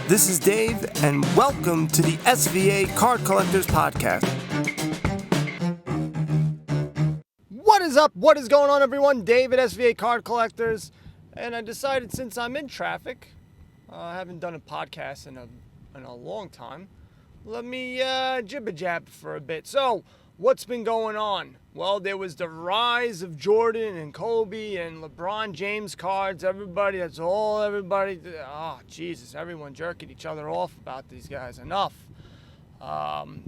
This is Dave, and welcome to the SVA Card Collectors Podcast. What is up? What is going on, everyone? Dave at SVA Card Collectors, and I decided since I'm in traffic, I haven't done a podcast in a long time, let me jibber-jab for a bit. So, what's been going on? Well, there was the rise of Jordan and Kobe and LeBron James cards. Everybody, oh, Jesus, everyone jerking each other off about these guys. Enough.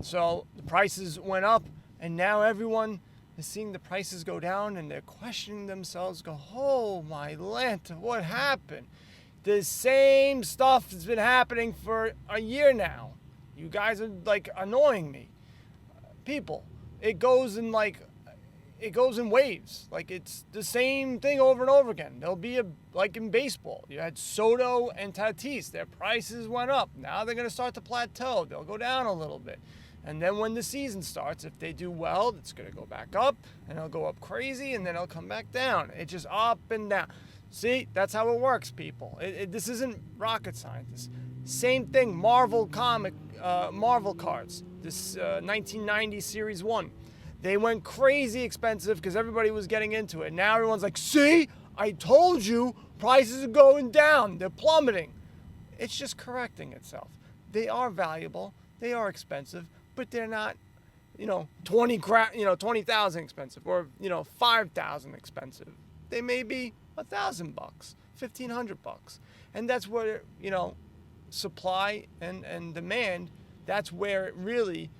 So the prices went up, and now everyone is seeing the prices go down, and they're questioning themselves, oh, my Lanta, what happened? The same stuff has been happening for a year now. You guys are, annoying me. People, it goes in waves. It's the same thing over and over again. There'll be like in baseball. You had Soto and Tatis. Their prices went up. Now they're going to start to plateau. They'll go down a little bit. And then when the season starts, if they do well, it's going to go back up, and it'll go up crazy, and then it'll come back down. It's just up and down. See, that's how it works, people. This isn't rocket science. Same thing, Marvel cards. This 1990 Series 1. They went crazy expensive because everybody was getting into it. Now everyone's like, see, I told you, prices are going down. They're plummeting. It's just correcting itself. They are valuable. They are expensive, but they're not, 20,000 expensive or, 5,000 expensive. They may be $1,000, $1,500. And that's where, supply and demand, that's where it really,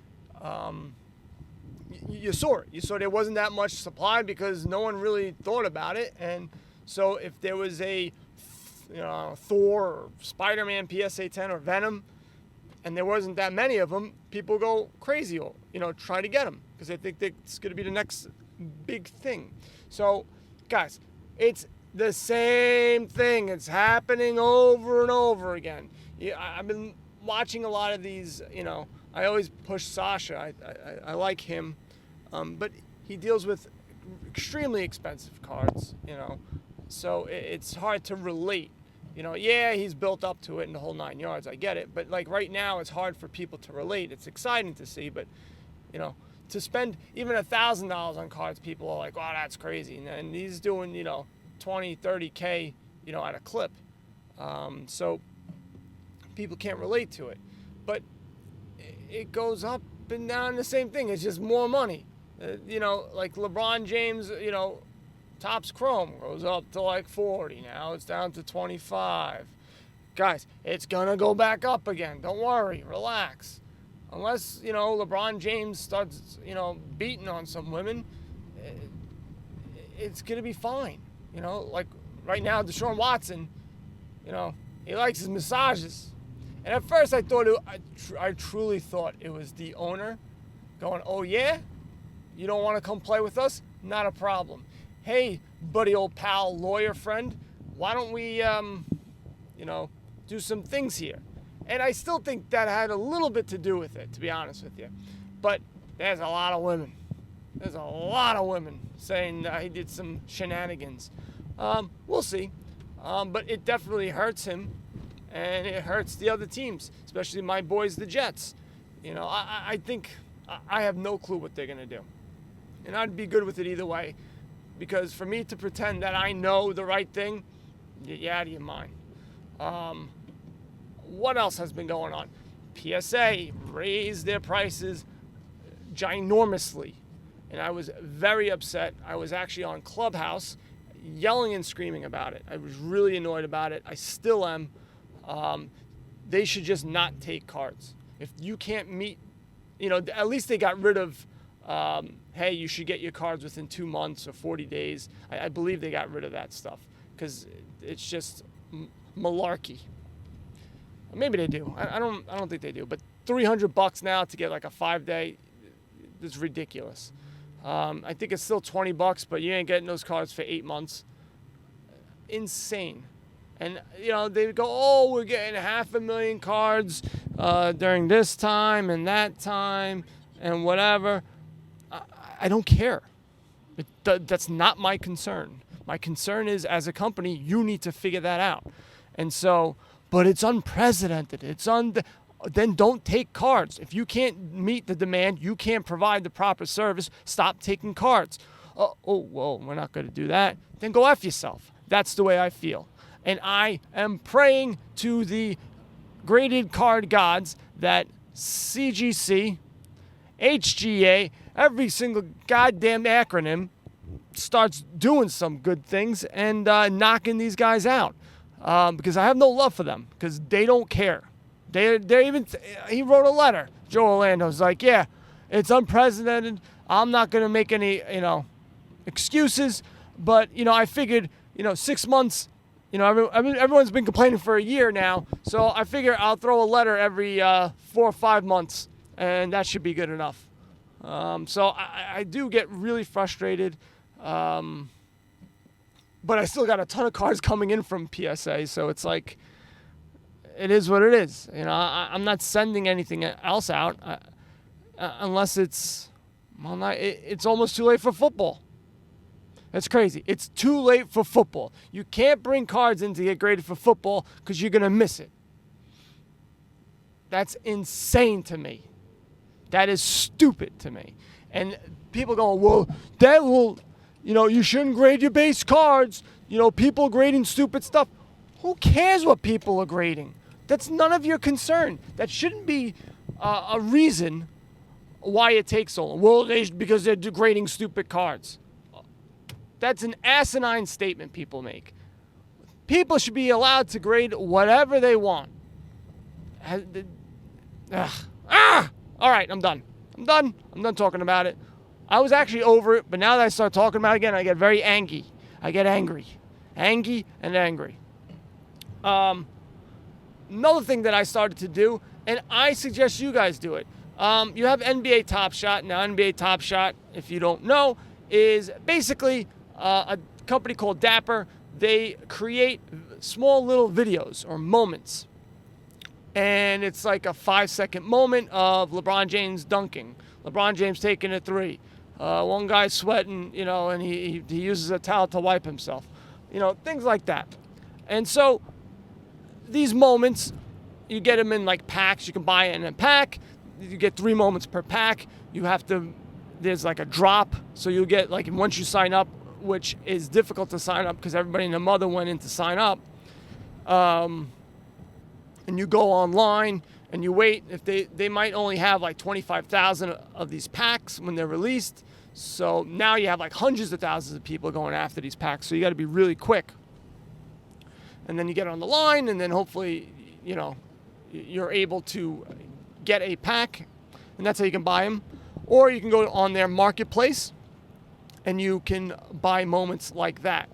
you saw it. You saw there wasn't that much supply because no one really thought about it. And so if there was a, Thor or Spider-Man PSA 10 or Venom, and there wasn't that many of them, people go crazy, try to get them because they think it's going to be the next big thing. So, guys, it's the same thing. It's happening over and over again. I've been watching a lot of these, I always push Sasha. I like him, but he deals with extremely expensive cards, so it's hard to relate. Yeah, he's built up to it in the whole 9 yards. I get it, but right now it's hard for people to relate. It's exciting to see, but to spend even $1,000 on cards, people are like, "Oh, that's crazy," and he's doing 20, 30K, at a clip. So people can't relate to it, but it goes up and down the same thing. It's just more money. Like LeBron James, Topps Chrome goes up to 40. Now it's down to 25. Guys, it's gonna go back up again. Don't worry, relax. Unless, LeBron James starts, beating on some women, it's gonna be fine. Right now, Deshaun Watson, he likes his massages. And at first I thought I truly thought it was the owner going, "Oh yeah? You don't want to come play with us? Not a problem. Hey, buddy, old pal, lawyer friend, why don't we, do some things here?" And I still think that had a little bit to do with it, to be honest with you. But there's a lot of women. There's a lot of women saying he did some shenanigans. We'll see. But it definitely hurts him. And it hurts the other teams, especially my boys, the Jets. I think I have no clue what they're going to do. And I'd be good with it either way. Because for me to pretend that I know the right thing, you're out of your mind. What else has been going on? PSA raised their prices ginormously. And I was very upset. I was actually on Clubhouse yelling and screaming about it. I was really annoyed about it. I still am. They should just not take cards. If you can't meet, at least they got rid of, hey, you should get your cards within 2 months or 40 days. I believe they got rid of that stuff because it's just malarkey. Maybe they do. I don't think they do. But $300 now to get a 5-day is ridiculous. I think it's still $20, but you ain't getting those cards for 8 months. Insane. And, they go, "Oh, we're getting 500,000 cards during this time and that time and whatever." I don't care. That's not my concern. My concern is, as a company, you need to figure that out. And so but it's unprecedented. Then don't take cards. If you can't meet the demand, you can't provide the proper service, stop taking cards. Well, we're not going to do that. Then go F yourself. That's the way I feel. And I am praying to the graded card gods that CGC, HGA, every single goddamn acronym starts doing some good things and knocking these guys out. Because I have no love for them, because they don't care. He wrote a letter. Joe Orlando's like, yeah, it's unprecedented. I'm not going to make any, excuses. But, I figured, 6 months, everyone's been complaining for a year now. So I figure I'll throw a letter every 4 or 5 months, and that should be good enough. So I do get really frustrated. But I still got a ton of cards coming in from PSA. So it's like, it is what it is. I'm not sending anything else out unless it's almost too late for football. That's crazy. It's too late for football. You can't bring cards in to get graded for football because you're going to miss it. That's insane to me. That is stupid to me. And people go, well, that will, you shouldn't grade your base cards. People grading stupid stuff. Who cares what people are grading? That's none of your concern. That shouldn't be a reason why it takes so long. Well, because they're grading stupid cards. That's an asinine statement people make. People should be allowed to grade whatever they want. All right, I'm done. I'm done talking about it. I was actually over it, but now that I start talking about it again, I get very angry. I get angry. Angry and angry. Another thing that I started to do, and I suggest you guys do it. You have NBA Top Shot. Now, NBA Top Shot, if you don't know, is basically a company called Dapper. They create small little videos or moments. And it's like a 5-second moment of LeBron James dunking. LeBron James taking a three. One guy sweating, and he uses a towel to wipe himself. Things like that. And so these moments, you get them in like packs. You can buy it in a pack. You get 3 moments per pack. There's like a drop. So you'll get, like, once you sign up, which is difficult to sign up because everybody and their mother went in to sign up. And you go online and you wait. If they might only have like 25,000 of these packs when they're released. So now you have like hundreds of thousands of people going after these packs. So you got to be really quick. And then you get on the line, and then hopefully, you're able to get a pack, and that's how you can buy them. Or you can go on their marketplace, and you can buy moments like that.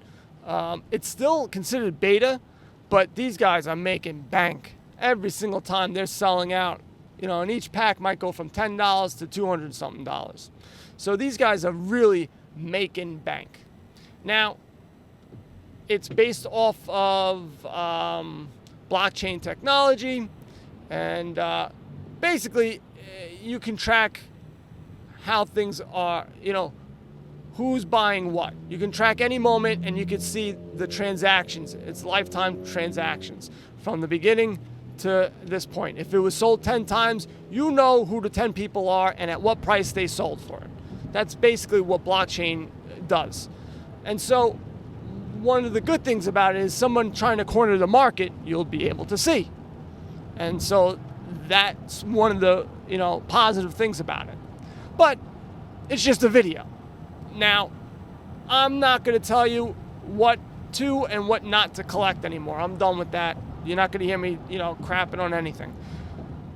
It's still considered beta, but these guys are making bank every single time they're selling out. And each pack might go from $10 to $200-something. So these guys are really making bank. Now, it's based off of blockchain technology, and basically you can track how things are, who's buying what. You can track any moment, and you can see the transactions. It's lifetime transactions from the beginning to this point. If it was sold 10 times, you know who the 10 people are and at what price they sold for it. That's basically what blockchain does. And so one of the good things about it is someone trying to corner the market, you'll be able to see. And so that's one of the, positive things about it. But it's just a video. Now, I'm not going to tell you what to and what not to collect anymore. I'm done with that. You're not going to hear me, crapping on anything.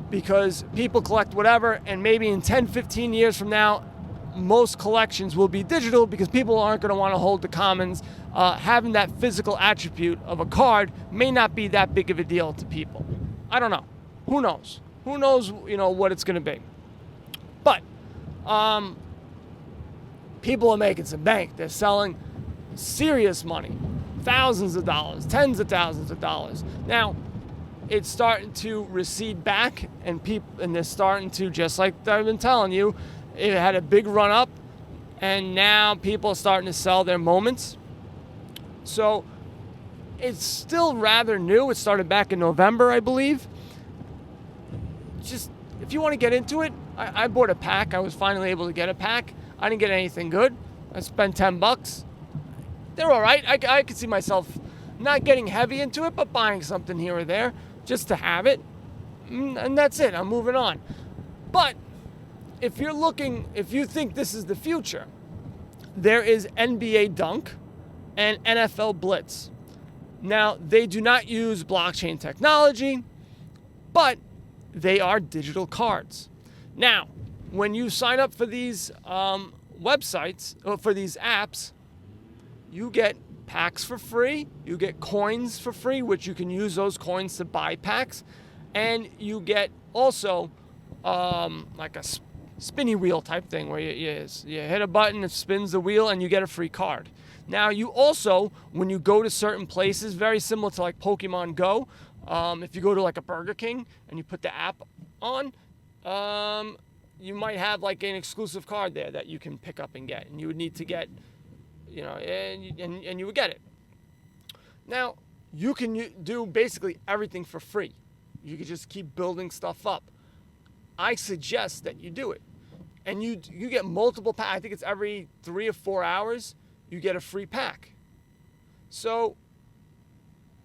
Because people collect whatever, and maybe in 10, 15 years from now, most collections will be digital because people aren't going to want to hold the commons. Having that physical attribute of a card may not be that big of a deal to people. I don't know. Who knows? Who knows, what it's going to be. But people are making some bank. They're selling serious money. Thousands of dollars, tens of thousands of dollars. Now, it's starting to recede back, and they're starting to, just like I've been telling you, it had a big run up, and now people are starting to sell their moments. So It's still rather new. It started back in November, I believe. Just, if you want to get into it, I bought a pack. I was finally able to get a pack. I didn't get anything good. I spent $10. They're all right. I could see myself not getting heavy into it, but buying something here or there just to have it. And that's it. I'm moving on. But if you think this is the future, there is NBA Dunk and NFL Blitz. Now, they do not use blockchain technology, but they are digital cards. Now, when you sign up for these websites, or for these apps, you get packs for free, you get coins for free, which you can use those coins to buy packs, and you get also like a spinny wheel type thing where you hit a button, it spins the wheel, and you get a free card. Now, you also, when you go to certain places, very similar to like Pokemon Go, if you go to like a Burger King and you put the app on, you might have like an exclusive card there that you can pick up and get, and you would need to get, and you would get it. Now, you can do basically everything for free. You could just keep building stuff up. I suggest that you do it. And you get multiple packs. I think it's every 3 or 4 hours you get a free pack. So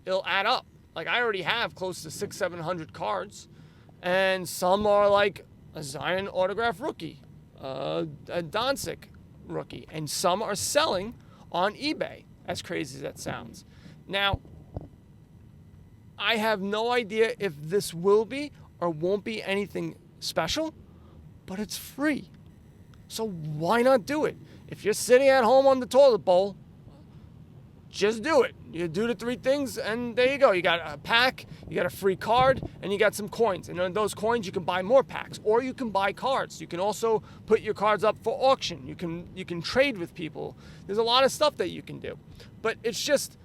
it'll add up. Like, I already have close to 600-700 cards, and some are like a Zion autograph rookie, a Doncic rookie, and some are selling on eBay, as crazy as that sounds. Now, I have no idea if this will be or won't be anything special, but it's free. So why not do it? If you're sitting at home on the toilet bowl, just do it. You do the 3 things, and there you go. You got a pack, you got a free card, and you got some coins. And on those coins, you can buy more packs, or you can buy cards. You can also put your cards up for auction. You can trade with people. There's a lot of stuff that you can do. But it's just,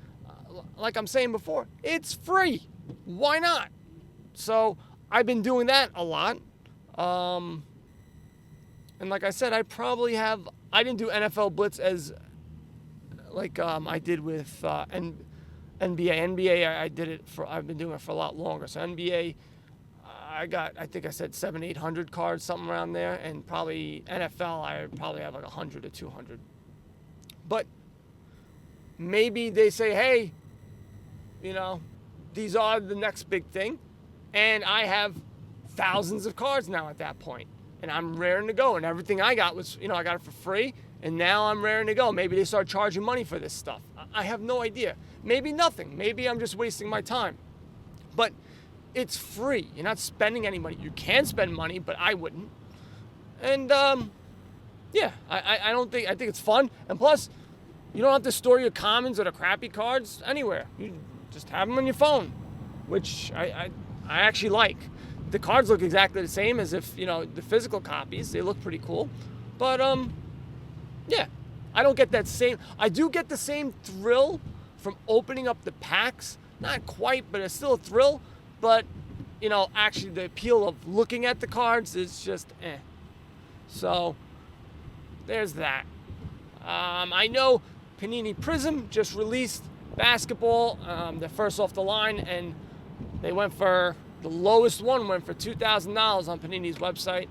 like I'm saying before, it's free. Why not? So I've been doing that a lot. And like I said, I didn't do NFL Blitz as like I did with NBA. NBA, I've been doing it for a lot longer. So NBA, I think I said 700-800 cards, something around there. And probably NFL, I probably have like 100 or 200. But maybe they say, hey, these are the next big thing. And I have thousands of cards now at that point. And I'm raring to go. And everything I got was, I got it for free. And now I'm raring to go. Maybe they start charging money for this stuff. I have no idea. Maybe nothing. Maybe I'm just wasting my time. But it's free. You're not spending any money. You can spend money, but I wouldn't. And yeah, I think it's fun. And plus, you don't have to store your commons or the crappy cards anywhere. You just have them on your phone, which I actually like. The cards look exactly the same as if, the physical copies. They look pretty cool. But, yeah, I don't get that same. I do get the same thrill from opening up the packs. Not quite, but it's still a thrill. But, actually the appeal of looking at the cards is just eh. So, there's that. I know Panini Prism just released basketball. They're first off the line, and they went for... The lowest one went for $2,000 on Panini's website.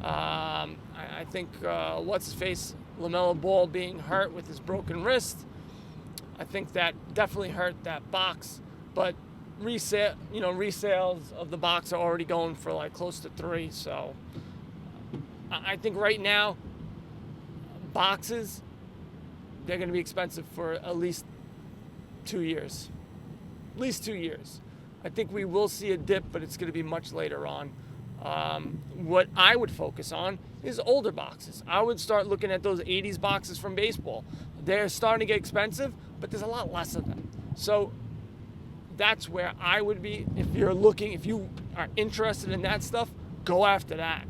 I think, what's-his-face, LaMelo Ball being hurt with his broken wrist. I think that definitely hurt that box. But resales of the box are already going for like close to $3. So I think right now, boxes, they're going to be expensive for at least 2 years. At least 2 years. I think we will see a dip, but it's going to be much later on. What I would focus on is older boxes. I would start looking at those 80s boxes from baseball. They're starting to get expensive, but there's a lot less of them. So that's where I would be. If you are interested in that stuff, go after that.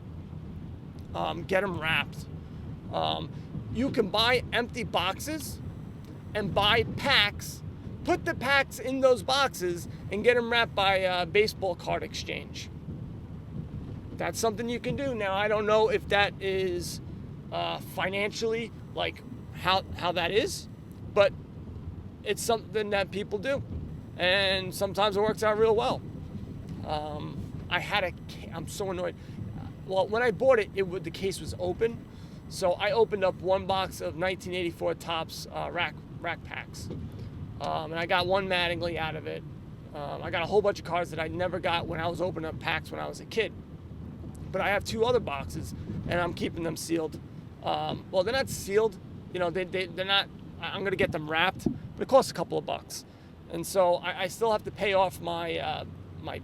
Get them wrapped. You can buy empty boxes and buy packs. Put the packs in those boxes and get them wrapped by Baseball Card Exchange. That's something you can do. Now, I don't know if that is financially, like how that is, but it's something that people do. and sometimes it works out real well. I'm so annoyed. Well, when I bought it, the case was open, so I opened up one box of 1984 Topps rack packs, and I got one Mattingly out of it. I got a whole bunch of cards that I never got when I was opening up packs when I was a kid. But I have 2 other boxes, and I'm keeping them sealed. Well, they're not sealed. They're not. I'm gonna get them wrapped, but it costs a couple of bucks, and so I still have to pay off my my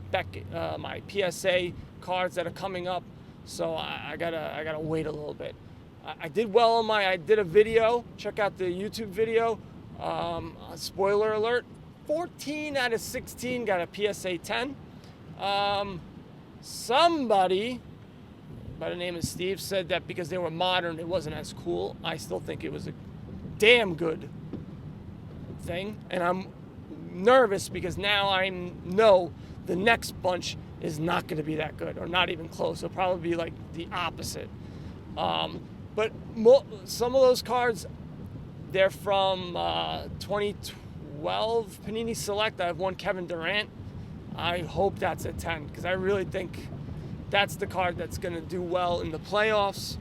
PSA cards that are coming up. So I gotta wait a little bit. I did well on I did a video. Check out the YouTube video. Spoiler alert: 14 out of 16 got a PSA 10. Somebody by the name of Steve said that because they were modern, it wasn't as cool. I still think it was a damn good thing, and I'm nervous because now I know the next bunch is not going to be that good, or not even close. It'll probably be like the opposite. But some of those cards, they're from 2012 Panini Select. I have one Kevin Durant. I hope that's a 10 because I really think that's the card that's going to do well in the playoffs.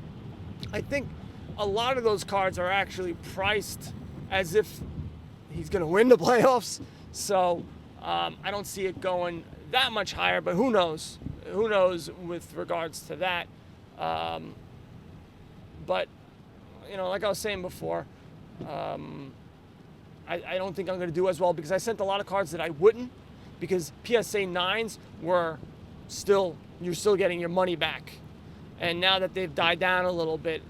I think a lot of those cards are actually priced as if he's going to win the playoffs. So I don't see it going that much higher, but who knows? Who knows with regards to that? But, like I was saying before, I don't think I'm going to do as well because I sent a lot of cards that I wouldn't, because PSA 9s you're still getting your money back. And now that they've died down a little bit,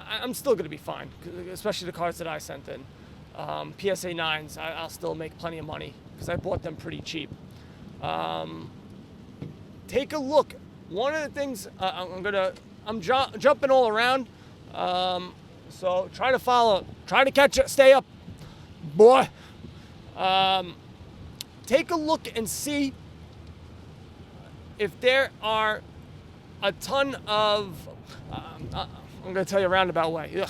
I'm still going to be fine, especially the cards that I sent in. PSA 9s, I'll still make plenty of money because I bought them pretty cheap. Take a look. One of the things I'm jumping all around. So try to catch it, stay up, boy. Take a look and see if there are a ton of, I'm going to tell you a roundabout way.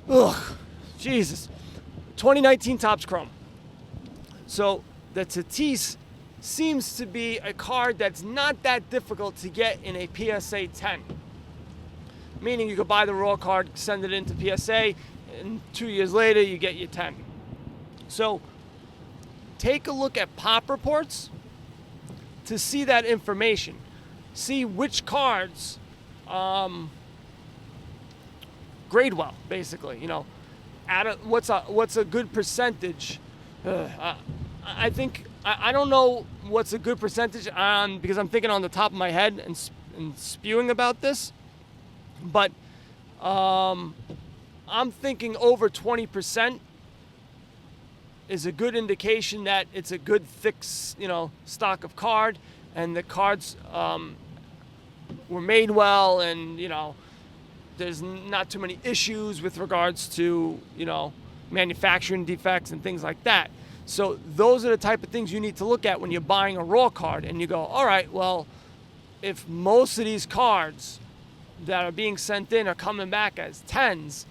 Ugh, Jesus. 2019 Topps Chrome. So the Tatis seems to be a card that's not that difficult to get in a PSA 10. Meaning you could buy the raw card, send it into PSA, and 2 years later you get your 10. So take a look at pop reports to see that information. See which cards grade well, basically. What's a good percentage? I think I don't know what's a good percentage because I'm thinking on the top of my head and spewing about this, but I'm thinking over 20% is a good indication that it's a good thick, stock of card, and the cards were made well, and there's not too many issues with regards to manufacturing defects and things like that. So those are the type of things you need to look at when you're buying a raw card, and you go, all right, well, if most of these cards that are being sent in are coming back as 10s,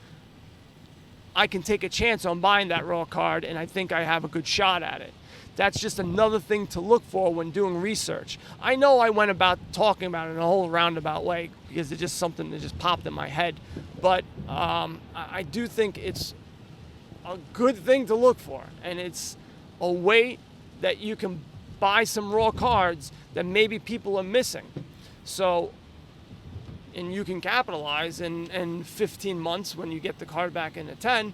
I can take a chance on buying that raw card, and I think I have a good shot at it. That's just another thing to look for when doing research. I know I went about talking about it in a whole roundabout way because it's just something that just popped in my head, but I do think it's a good thing to look for, and it's a way that you can buy some raw cards that maybe people are missing. So, and you can capitalize in 15 months when you get the card back in a 10,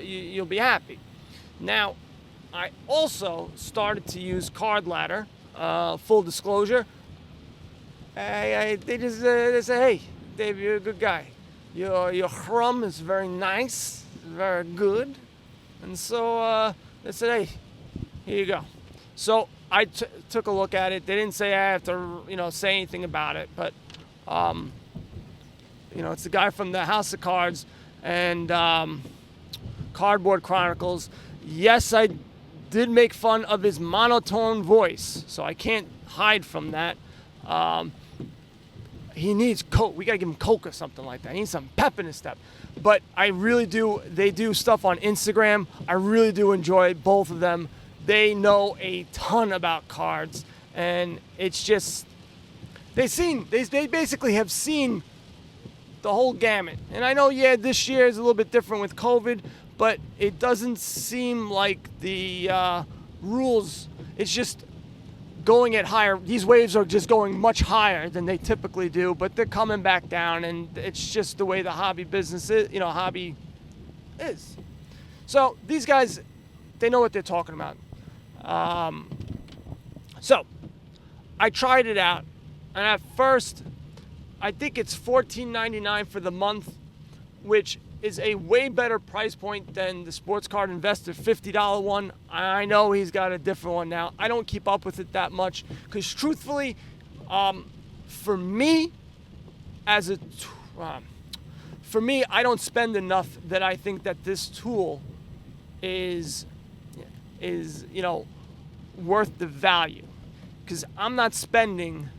you'll be happy. Now, I also started to use Card Ladder, full disclosure. They say, hey, Dave, you're a good guy. Your Chrome is very nice, very good. And so they said, hey, here you go. So I took a look at it. They didn't say I have to, say anything about it, but it's the guy from the House of Cards and Cardboard Chronicles. Yes, I did make fun of his monotone voice, so I can't hide from that. He needs Coke. We gotta give him Coke or something like that. He needs some pep in his step. But I really do. They do stuff on Instagram. I really do enjoy both of them they know a ton about cards, and it's just they basically have seen the whole gamut. And I know, yeah, this year is a little bit different with COVID, but it doesn't seem like the rules. It's just going at higher. These waves are just going much higher than they typically do, but they're coming back down, and it's just the way the hobby business is. Hobby is. So these guys, they know what they're talking about. So I tried it out, and at first, I think it's $14.99 for the month, which is a way better price point than the Sports Card Investor $50 one. I know he's got a different one now. I don't keep up with it that much because, truthfully, for me, I don't spend enough that I think that this tool is worth the value, because I'm not spending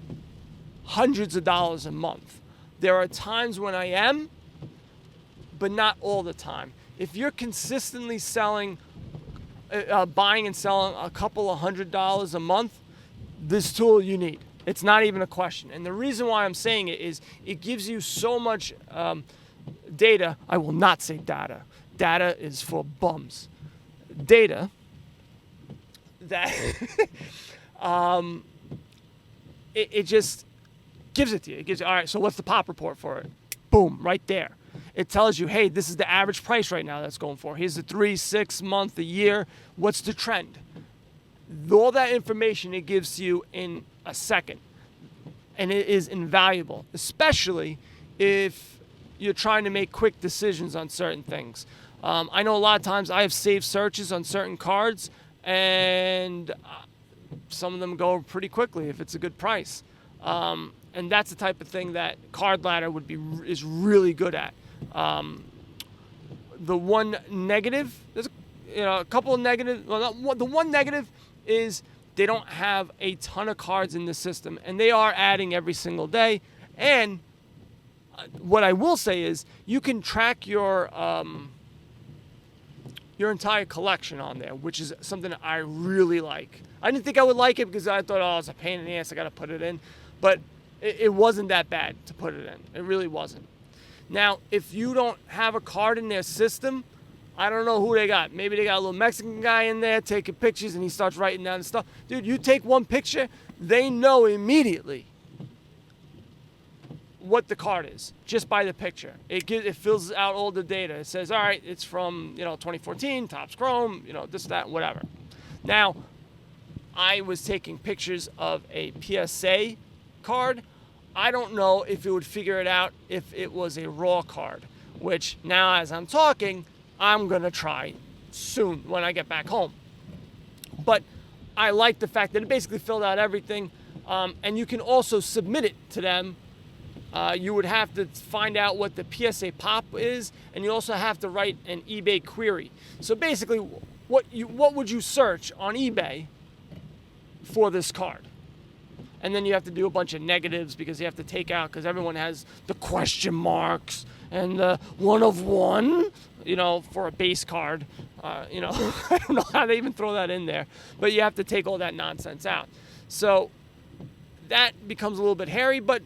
hundreds of dollars a month. There are times when I am, but not all the time. If you're consistently buying and selling a couple of $100 a month, this tool you need. It's not even a question. And the reason why I'm saying it is it gives you so much data. I will not say data. Data is for bums. Data that it just gives it to you. It gives you, all right, so what's the pop report for it? Boom, right there. It tells you, hey, this is the average price right now that's going for. Here's the 3, 6 month, a year. What's the trend? All that information it gives you in a second. And it is invaluable, especially if you're trying to make quick decisions on certain things. I know a lot of times I have saved searches on certain cards, and some of them go pretty quickly if it's a good price. And that's the type of thing that Card Ladder is really good at. The one negative, there's a couple of negatives. Well, the one negative is they don't have a ton of cards in the system, and they are adding every single day. And what I will say is you can track your entire collection on there, which is something that I really like. I didn't think I would like it because I thought, oh, it's a pain in the ass, I got to put it in. But it wasn't that bad to put it in. It really wasn't. Now, if you don't have a card in their system, I don't know who they got. Maybe they got a little Mexican guy in there taking pictures and he starts writing down the stuff. Dude, you take one picture, they know immediately what the card is just by the picture. It fills out all the data. It says, all right, it's from 2014, Topps Chrome, this, that, whatever. Now, I was taking pictures of a PSA card. I don't know if it would figure it out if it was a raw card, which now as I'm talking, I'm going to try soon when I get back home. But I like the fact that it basically filled out everything, and you can also submit it to them. You would have to find out what the PSA pop is, and you also have to write an eBay query. So basically, what would you search on eBay for this card? And then you have to do a bunch of negatives because you have to take out, because everyone has the question marks and the 1 of 1, for a base card. I don't know how they even throw that in there, but you have to take all that nonsense out. So that becomes a little bit hairy, but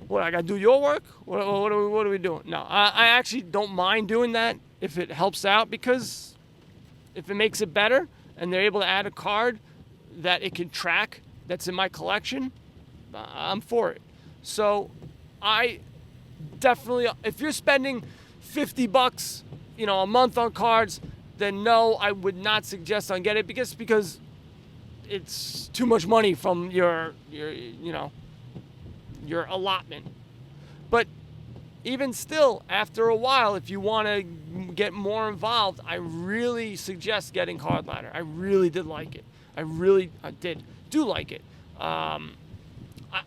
what, I got to do your work? What are we doing? No, I actually don't mind doing that if it helps out, because if it makes it better and they're able to add a card that it can track that's in my collection, I'm for it. So I definitely, if you're spending $50, a month on cards, then no, I would not suggest on get it because it's too much money from your allotment. But even still, after a while, if you want to get more involved, I really suggest getting Card Ladder. I really did like it. I do like it. I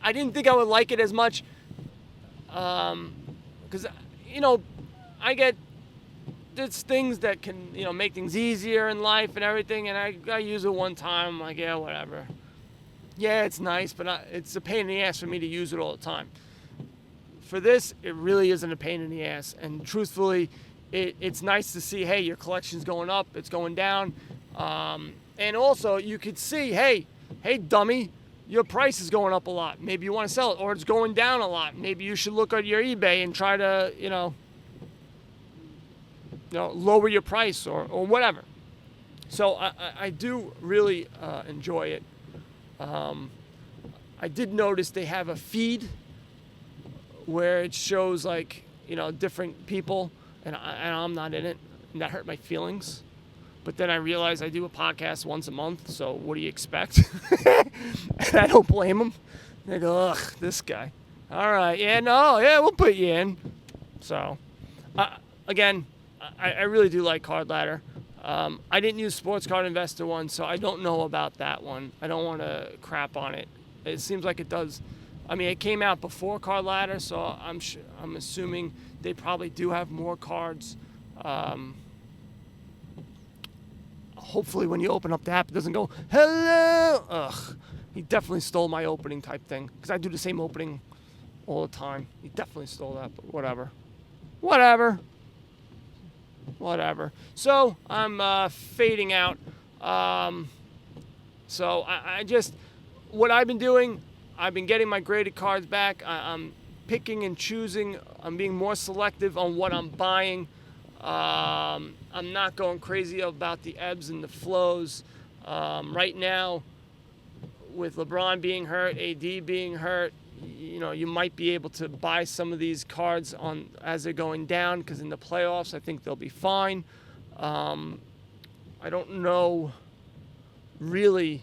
didn't think I would like it as much because, I get there's things that can, make things easier in life and everything, and I use it one time. I'm like, yeah, whatever. Yeah, it's nice, but it's a pain in the ass for me to use it all the time. For this, it really isn't a pain in the ass, and truthfully, it's nice to see, hey, your collection's going up, it's going down. And also, you could see, hey, dummy, your price is going up a lot. Maybe you want to sell it, or it's going down a lot. Maybe you should look at your eBay and try to, lower your price or whatever. So I do really enjoy it. I did notice they have a feed where it shows different people, and I'm not in it, and that hurt my feelings. But then I realized I do a podcast once a month, so what do you expect? And I don't blame them. They go, ugh, this guy. All right, we'll put you in. So, again, I really do like Card Ladder. I didn't use Sports Card Investor one, so I don't know about that one. I don't want to crap on it. It seems like it does. I mean, it came out before Card Ladder, so I'm assuming they probably do have more cards. Hopefully when you open up the app, it doesn't go, hello. Ugh. He definitely stole my opening type thing, because I do the same opening all the time. He definitely stole that, but whatever. So I'm fading out. So I just, what I've been doing, I've been getting my graded cards back. I'm picking and choosing. I'm being more selective on what I'm buying. I'm not going crazy about the ebbs and the flows. Right now, with LeBron being hurt, AD being hurt, you might be able to buy some of these cards as they're going down, because in the playoffs, I think they'll be fine. I don't know, really,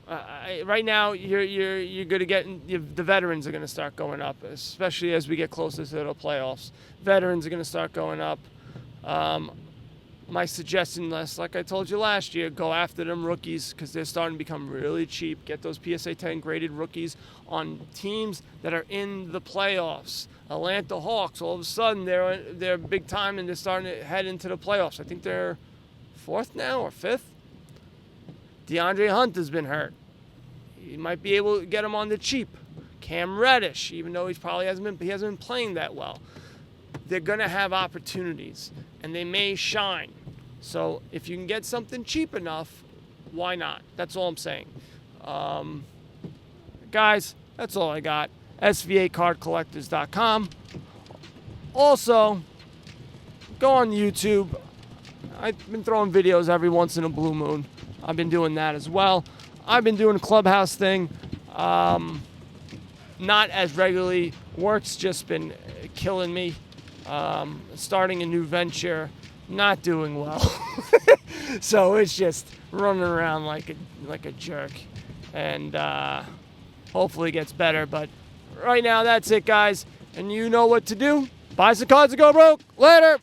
right now, you're going to get the veterans are going to start going up, especially as we get closer to the playoffs. Veterans are going to start going up. My suggestion, like I told you last year, go after them rookies, because they're starting to become really cheap. Get those PSA 10 graded rookies on teams that are in the playoffs. Atlanta Hawks, all of a sudden they're big time and they're starting to head into the playoffs. I think they're 4th now or 5th. DeAndre Hunt has been hurt. You might be able to get him on the cheap. Cam Reddish, even though he hasn't been playing that well. They're going to have opportunities, and they may shine. So if you can get something cheap enough, why not? That's all I'm saying. Guys, that's all I got. SVAcardcollectors.com. Also, go on YouTube. I've been throwing videos every once in a blue moon. I've been doing that as well. I've been doing a Clubhouse thing. Not as regularly. Work's just been killing me. Starting a new venture, not doing well. So it's just running around like a jerk. And hopefully it gets better. But right now, that's it, guys. And you know what to do. Buy some cards and go broke. Later.